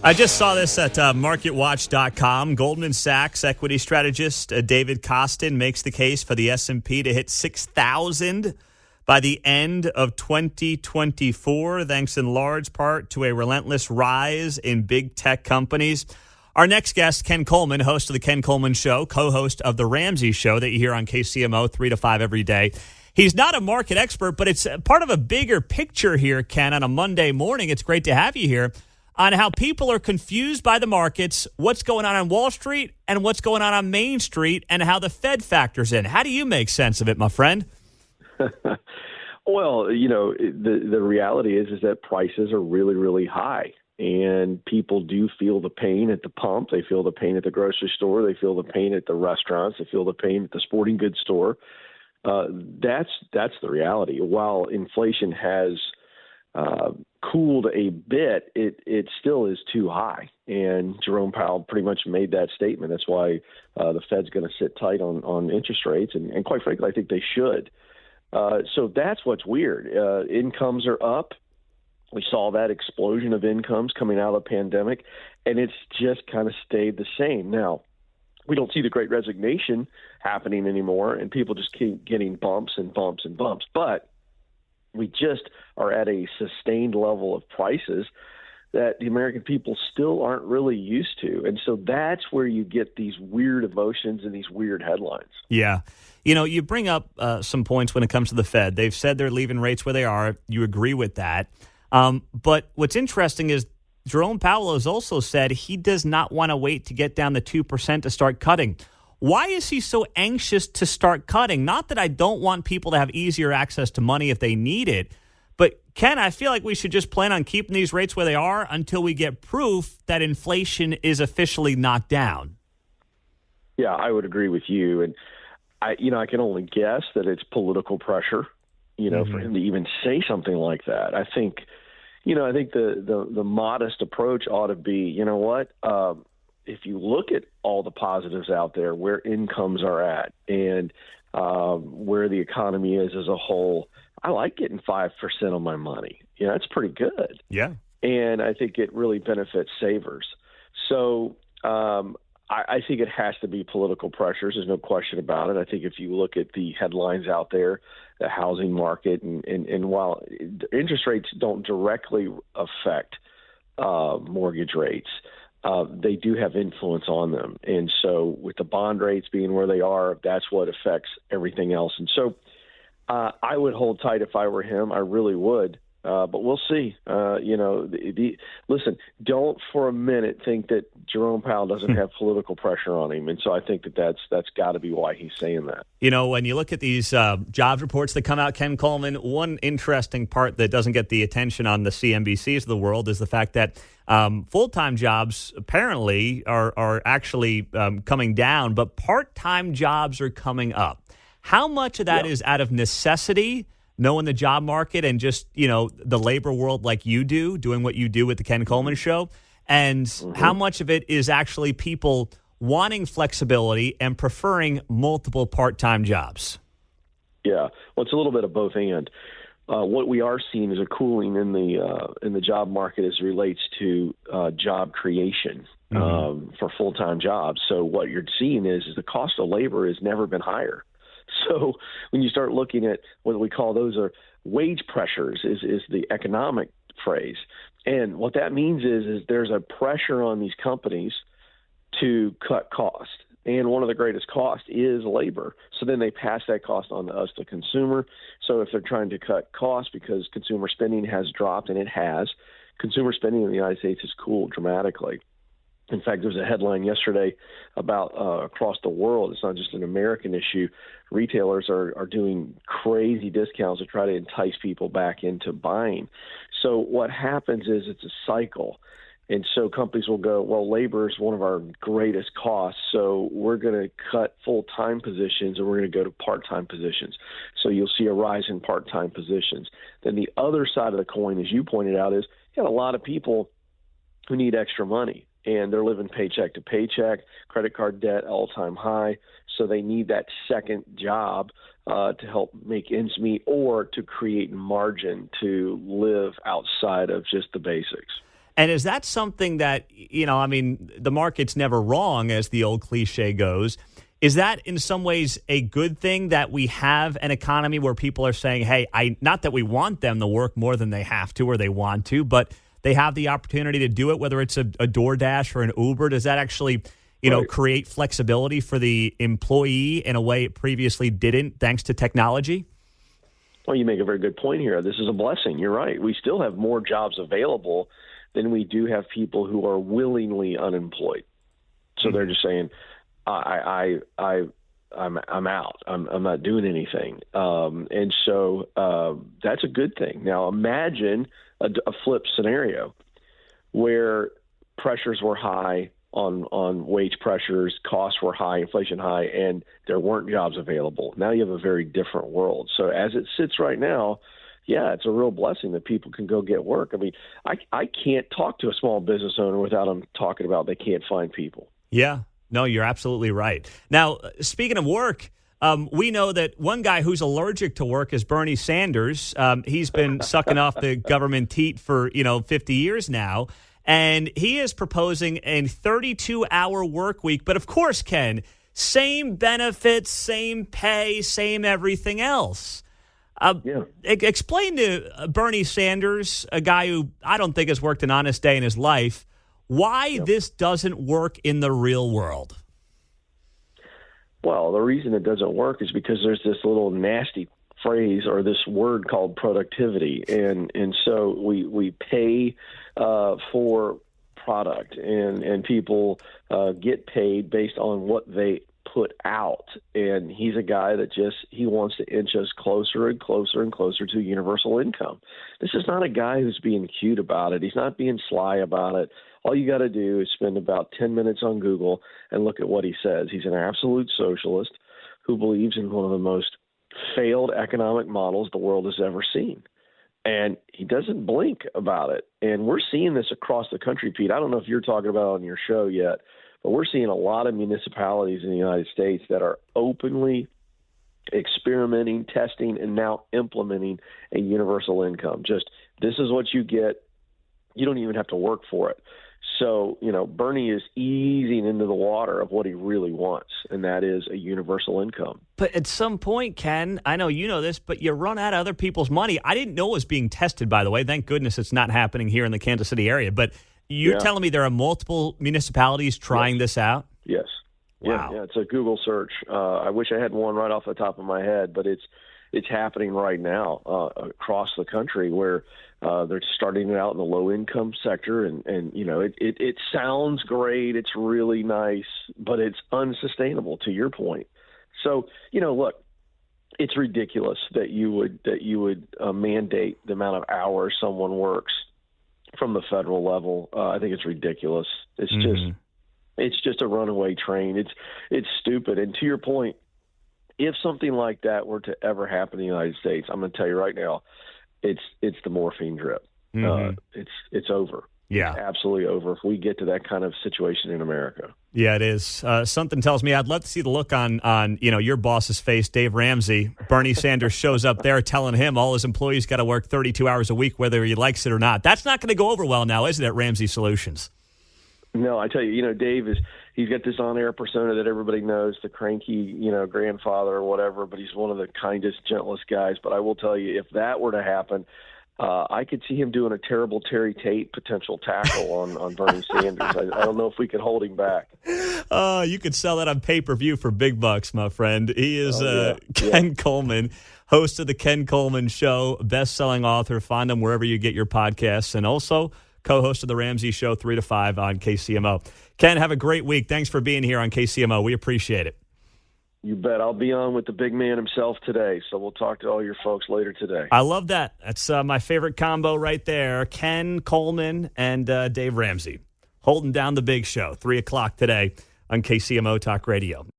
I just saw this at MarketWatch.com. Goldman Sachs equity strategist David Kostin makes the case for the S&P to hit 6,000 by the end of 2024, thanks in large part to a relentless rise in big tech companies. Our next guest, Ken Coleman, host of The Ken Coleman Show, co-host of The Ramsey Show that you hear on KCMO 3 to 5 every day. He's not a market expert, but it's part of a bigger picture here, Ken, on a Monday morning. It's great to have you here on how people are confused by the markets, what's going on Wall Street and what's going on Main Street, and how the Fed factors in. How do you make sense of it, my friend? Well, you know, the reality is that prices are really, really high, and people do feel the pain at the pump. They feel the pain at the grocery store. They feel the pain at the restaurants. They feel the pain at the sporting goods store. That's the reality. While inflation has cooled a bit, it still is too high. And Jerome Powell pretty much made that statement. That's why the Fed's going to sit tight on interest rates. And quite frankly, I think they should. So that's what's weird. Incomes are up. We saw that explosion of incomes coming out of the pandemic, and it's just kind of stayed the same. Now, we don't see the Great Resignation happening anymore, and people just keep getting bumps and bumps and bumps. But we just are at a sustained level of prices that the American people still aren't really used to. And so that's where you get these weird emotions and these weird headlines. Yeah. You know, you bring up some points when it comes to the Fed. They've said they're leaving rates where they are. You agree with that. But what's interesting is Jerome Powell has also said he does not want to wait to get down to 2% to start cutting. Why is he so anxious to start cutting? Not that I don't want people to have easier access to money if they need it, but Ken, I feel like we should just plan on keeping these rates where they are until we get proof that inflation is officially knocked down. Yeah, I would agree with you. And I can only guess that it's political pressure, for him to even say something like that. I think the modest approach ought to be, if you look at all the positives out there, where incomes are at and where the economy is as a whole, I like getting 5% on my money. That's pretty good. Yeah. And I think it really benefits savers. So I think it has to be political pressures. There's no question about it. I think if you look at the headlines out there, the housing market, and while interest rates don't directly affect mortgage rates, they do have influence on them. And so with the bond rates being where they are, that's what affects everything else. And so I would hold tight if I were him. I really would. But we'll see. Listen, don't for a minute think that Jerome Powell doesn't have political pressure on him. And so I think that's got to be why he's saying that. When you look at these jobs reports that come out, Ken Coleman, one interesting part that doesn't get the attention on the CNBCs of the world is the fact that full-time jobs apparently are actually coming down, but part-time jobs are coming up. How much of that is out of necessity, knowing the job market and just, the labor world like you do, doing what you do with the Ken Coleman Show? And how much of it is actually people wanting flexibility and preferring multiple part-time jobs? Yeah, well, it's a little bit of both and. What we are seeing is a cooling in the job market as it relates to job creation for full-time jobs. So what you're seeing is the cost of labor has never been higher. So when you start looking at what we call those are wage pressures is the economic phrase. And what that means is there's a pressure on these companies to cut cost. And one of the greatest costs is labor. So then they pass that cost on to us, the consumer. So if they're trying to cut costs because consumer spending has dropped, and it has, consumer spending in the United States has cooled dramatically. In fact, there was a headline yesterday about across the world, it's not just an American issue, retailers are doing crazy discounts to try to entice people back into buying. So what happens is it's a cycle. And so companies will go, well, labor is one of our greatest costs, so we're going to cut full-time positions and we're going to go to part-time positions. So you'll see a rise in part-time positions. Then the other side of the coin, as you pointed out, is you got a lot of people who need extra money. And they're living paycheck to paycheck, credit card debt all-time high. So they need that second job to help make ends meet or to create margin to live outside of just the basics. And is that something that, I mean, the market's never wrong, as the old cliche goes. Is that in some ways a good thing that we have an economy where people are saying, hey, not that we want them to work more than they have to or they want to, but they have the opportunity to do it, whether it's a DoorDash or an Uber? Does that actually, create flexibility for the employee in a way it previously didn't, thanks to technology? Well, you make a very good point here. This is a blessing. You're right. We still have more jobs available than we do have people who are willingly unemployed. So they're just saying, I'm out. I'm not doing anything. And so that's a good thing. Now imagine a flip scenario where pressures were high on wage pressures, costs were high, inflation high, and there weren't jobs available. Now you have a very different world. So as it sits right now, yeah, it's a real blessing that people can go get work. I mean, I can't talk to a small business owner without them talking about they can't find people. Yeah. No, you're absolutely right. Now, speaking of work, we know that one guy who's allergic to work is Bernie Sanders. He's been sucking off the government teat for, 50 years now. And he is proposing a 32-hour work week. But of course, Ken, same benefits, same pay, same everything else. Explain to Bernie Sanders, a guy who I don't think has worked an honest day in his life, why this doesn't work in the real world. Well, the reason it doesn't work is because there's this little nasty phrase or this word called productivity. And so we pay for product and people get paid based on what they put out. And he's a guy that he wants to inch us closer and closer and closer to universal income. This is not a guy who's being cute about it. He's not being sly about it. All you got to do is spend about 10 minutes on Google and look at what he says. He's an absolute socialist who believes in one of the most failed economic models the world has ever seen. And he doesn't blink about it. And we're seeing this across the country, Pete. I don't know if you're talking about it on your show yet, but we're seeing a lot of municipalities in the United States that are openly experimenting, testing, and now implementing a universal income. Just this is what you get. You don't even have to work for it. So, Bernie is easing into the water of what he really wants, and that is a universal income. But at some point, Ken, I know you know this, but you run out of other people's money. I didn't know it was being tested, by the way. Thank goodness it's not happening here in the Kansas City area. But you're telling me there are multiple municipalities trying this out? Yes. Wow. Yeah, it's a Google search. I wish I had one right off the top of my head, but it's happening right now across the country where they're starting it out in the low-income sector, and it sounds great, it's really nice, but it's unsustainable, to your point. So, look, it's ridiculous that you would mandate the amount of hours someone works from the federal level. I think it's ridiculous. It's just a runaway train. It's stupid. And to your point, if something like that were to ever happen in the United States, I'm going to tell you right now, it's the morphine drip. It's over. Yeah, it's absolutely over if we get to that kind of situation in America. Yeah, it is. Something tells me I'd love to see the look on your boss's face, Dave Ramsey. Bernie Sanders shows up there telling him all his employees got to work 32 hours a week, whether he likes it or not. That's not going to go over well now, is it, at Ramsey Solutions? No, I tell you, Dave he's got this on-air persona that everybody knows, the cranky, grandfather or whatever, but he's one of the kindest, gentlest guys. But I will tell you, if that were to happen, I could see him doing a terrible Terry Tate potential tackle on Bernie Sanders. I don't know if we could hold him back. You could sell that on pay-per-view for big bucks, my friend. He is Ken Coleman, host of the Ken Coleman Show, best-selling author. Find him wherever you get your podcasts, and also co-host of the Ramsey Show 3 to 5 on KCMO. Ken, have a great week. Thanks for being here on KCMO. We appreciate it. You bet. I'll be on with the big man himself today, so we'll talk to all your folks later today. I love that. That's my favorite combo right there, Ken Coleman and Dave Ramsey, holding down the big show, 3 o'clock today on KCMO Talk Radio.